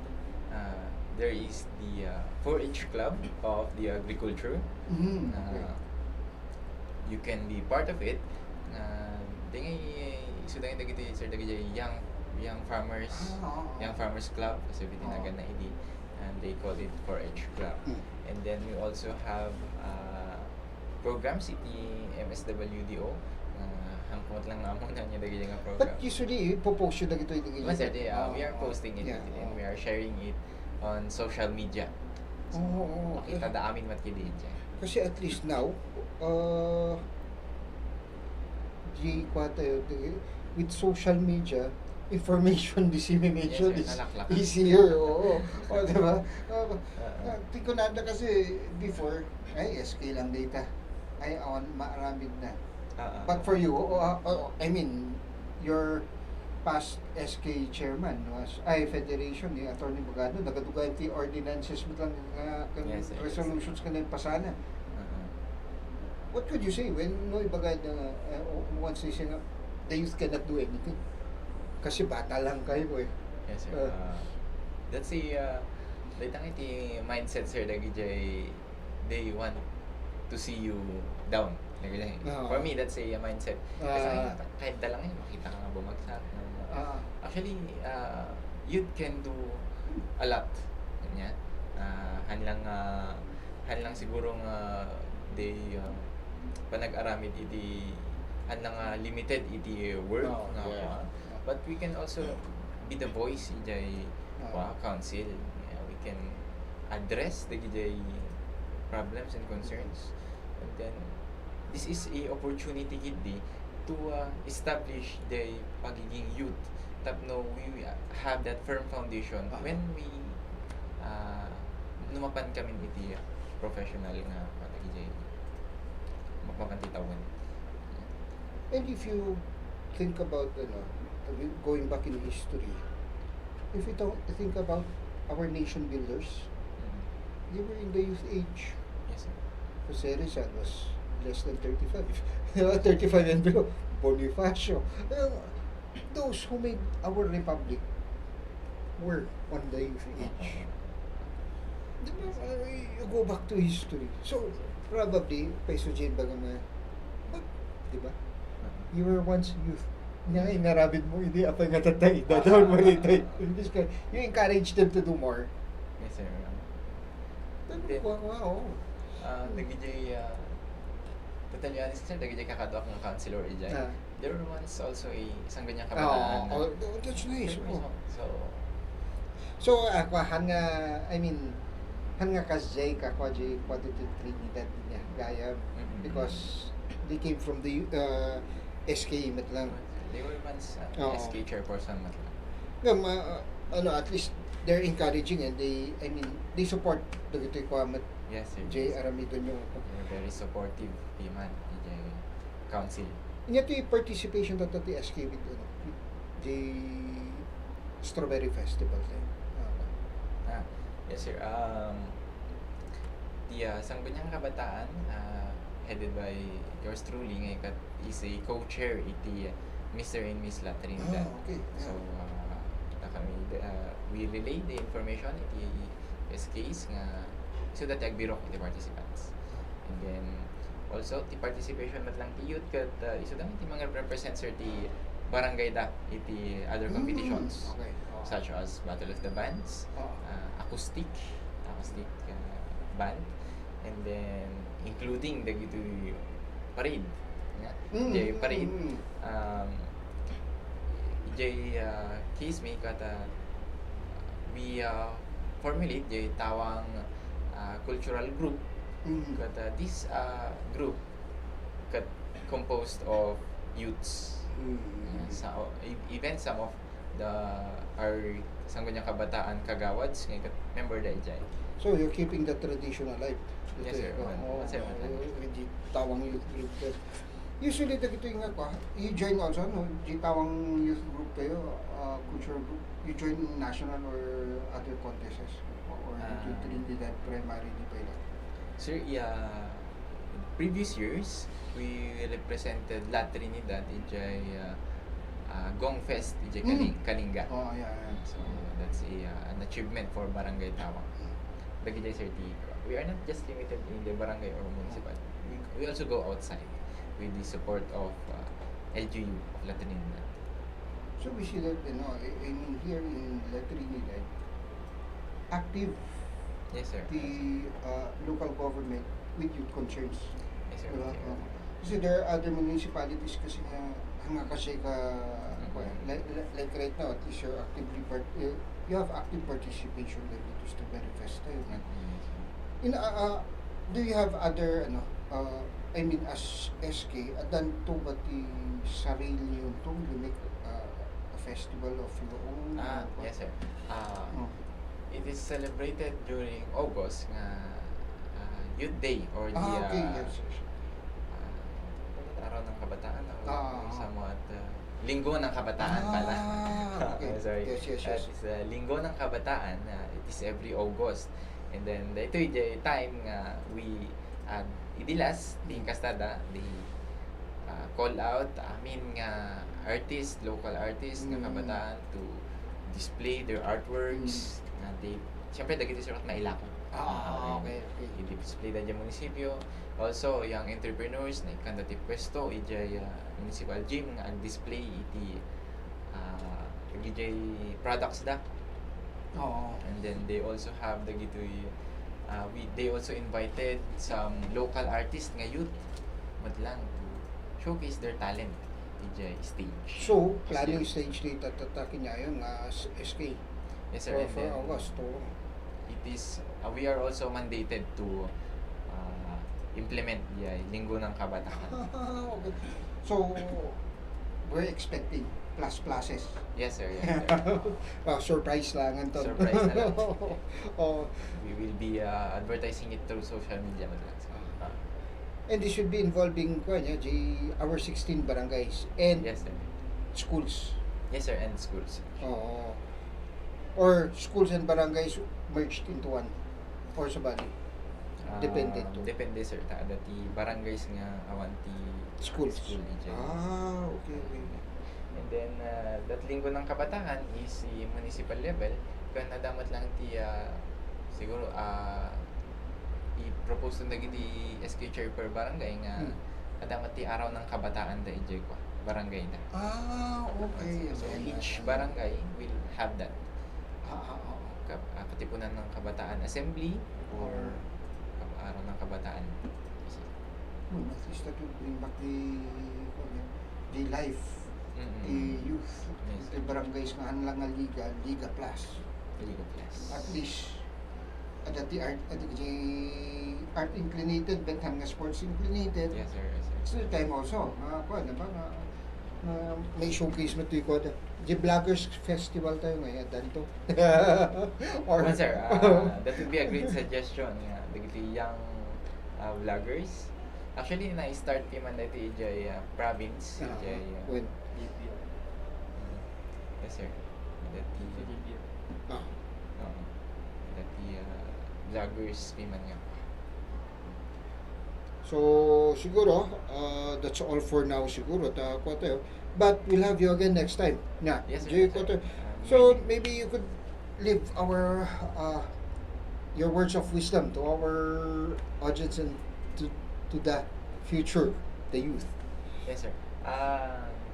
there is the 4-H club of the agriculture. Mm-hmm. You can be part of it. Dingay isudang dagiti sir dagiti young farmers club so bitinagan na idi and they call it 4-H club. And then we also have programs iti MSWDO. Hangkot lang namo na niya dagiti nga program. But usually, ipopost yun na ito yung Mas we are posting it and we are sharing it on social media. So, makita da amin matkidi dyan. Kasi at least now, with social media, information dissemination Yes, sir. is Nalaklak. easier. Oo. O, diba? Tikunada kasi before, ay, SK lang data. Ay, on, maramid na. But for you, I mean, your past SK chairman was, federation ni Attorney Bogado, nagadugan ti ordinances mo lang Yes, sir. resolutions ka na yung pasana. What could you say when no ibagay na once they say na the youth cannot do anything? Kasi bata lang kayo eh. Yes sir. That's datang iti mindset sir dagi jay they want to see you down. For me that's a mindset. Kasi kahit dalang makita ka nga bumagsak. Actually youth can do a lot. Kanya. Hanlang siguro nga they panag-aramid iti limited iti work but we can also be the voice iti council. We can address the problems and concerns and then this is a opportunity kidi to establish the pagiging youth tapno we have that firm foundation when we numapan kami iti professional nga patagijay mapapantitawan. And if you think about going back in history, if you don't think about our nation builders, they were in the youth age. Yes sir. Jose Rizal was less than 35. 35 and below. Bonifacio. Those who made our republic were on the youth age. You go back to history. So, probably, Peso Jane Bagama, but, di ba? You were once youth. Inarabid mo, hindi apa nga tatay. Dadawin mo rin. You encourage them to do more. Yes sir. Then, wow. Nagijay totally honest sir nagijay kakadwak ng councilor ijay. There were once also a Sangguniang Kabataan. That's nice. So ako hanga kasjay kako jay quantity Trinidad niya gaya because they came from the SK mat lang. they were once SK chairperson mat lang. At least they're encouraging and they support dagito ko mat Yes sir. Jay Aramidon yung They're very supportive man ijay council. Inya to yung participation that the SK with the Strawberry Festival then. Yes sir. The Sangguniang Kabataan headed by yours truly ngayon is a co-chair iti Mr. and Miss La Trinidad. Okay. So we relay the information iti SKs nga so that agbirok iti participants. And then also ti participation mat lang ti youth kat isudang iti mga represents ti barangay da iti other competitions such as Battle of the Bands, acoustic band, and then including the parade. Parade Jay case me kata we formulate Jay tawang cultural group Mm. kata this group kat composed of youths. Mm. Even some of the our Sangguniang Kabataan Kagawads ngayon kat member da Jay. So you're keeping the tradition alive. Yes, sir. Sir, Di tawang youth group kayo. Usually dagito yung ako, you join also no, di tawang youth group kayo, cultural group. You join national or other contests or dito Trinidad primary di pa yun. Sir, previous years we represented La Trinidad ijay Gong Fest ijay Kalinga. Oh, yeah. So that's an achievement for Barangay Tawang. Lagi jay sir we are not just limited in the barangay or municipal. We also go outside with the support of LGU of La Trinidad. So we see that, you know, I mean here in La Trinidad, active Yes sir. the local government with youth concerns. Yes sir. Diba? Okay. Kasi there are other municipalities kasi nga hanga kasi ka like right now at least you're actively you have active participation like dito sa manifest tayo. In do you have other I mean as SK adan to ba ti sarili yung to you make a festival of your own? Yes sir. Oh. It is celebrated during August nga Youth Day or the Okay, yes. Araw ng Kabataan o somewhat Linggo ng Kabataan pala. Okay. Sorry. Yes. That is Linggo ng Kabataan. It is every August. And then ito yung time nga we idilas di kastada di call out nga artist, local artist nga kabataan to display their artworks nga di syempre dagiti surat mailako. Okay. I-display da dyan munisipyo. Also, yung entrepreneurs na ikandati pwesto, ijay municipal gym nga ang-display iti ijay products da. Oo. And then they also have the gitoy they also invited some local artists nga youth madlang to showcase their talent ijay stage. So, planning stage data tatakin niya yung SK Yes sir. And for then, August. it is we are also mandated to implement the Linggo ng Kabataan. Okay. So, we're expecting pluses. Yes sir. Yes, sir. Surprise lang ang Surprise na lang. Oh. We will be advertising it through social media madlang. And this should be involving our 16 barangays and Yes sir. schools. Yes sir, and schools. Oo. Or schools and barangays merged into one. Or sa bali. Depende to. Depende sir. Dati barangays nga awanti Schools. School ijay. Okay. And then that Linggo ng Kabataan is the municipal level. Kaya nadamat lang ti siguro i-propose na giti SK chair per barangay nga nadamat ti araw ng kabataan da ijay ko barangay da. Okay. So each barangay will have that. Katipunan ng Kabataan Assembly or araw ng kabataan. At least that will bring back the life, the youth, Yes. the barangays nga lang nga Liga Plus. Liga Plus. At least at the art inclinated, bentham nga sports inclinated. Yes sir. Yes sir. It's the time also. May showcase mo ito ko. The Vloggers Festival tayo ngayon, danto. Or sir, that would be a great suggestion. Dagiti young vloggers. Actually, na-start naman dito ijay province. Ijay, When? yes sir. Dati, dati vloggers naman nga. So, siguro, that's all for now siguro. But we'll have you again next time. Yeah. Yes sir. Jay Yes, sir. Cotter. So, maybe you could leave our your words of wisdom to our audience and to the future, the youth. Yes sir.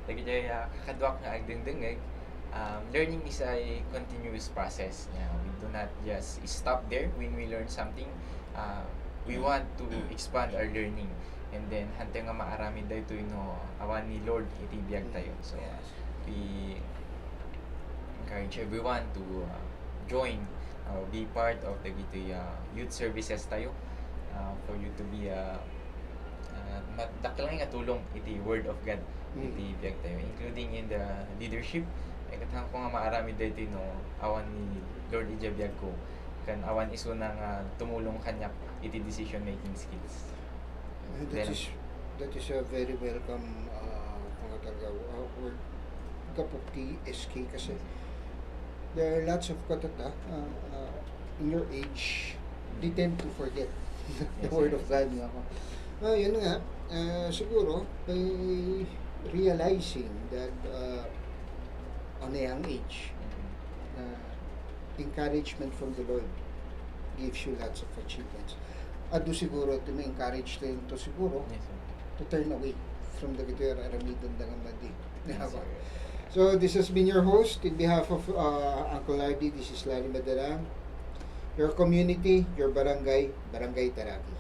Lagi jay kakadwak nga agdingdingig. Learning is a continuous process. We do not just stop there when we learn something. We want to expand our learning. And then hanteng nga maarami dayto awan ni Lord itibiyag tayo. So we encourage everyone to join, be part of the youth services tayo, for you to be daklang nga tulong iti word of God iti biyag tayo, including in the leadership. Ay katang ko nga maarami dito no awan ni Lord ija biyag ko kan awan iso na nga tumulong kanyak iti decision making skills. That is a very welcome word kapag SK kasi there are lots of katata in your age they tend to forget the Yes, word yes. of God nga ako. Yun nga, siguro by realizing that on a young age encouragement from the Lord gives you lots of achievements. At do siguro ito na-encourage din to siguro Yes, sir. to turn away from the gito aramidon da nga madi. Yes, sir. So this has been your host in behalf of Uncle Lardy. This is Larry Madalang. Your community, your barangay, Barangay Taraki.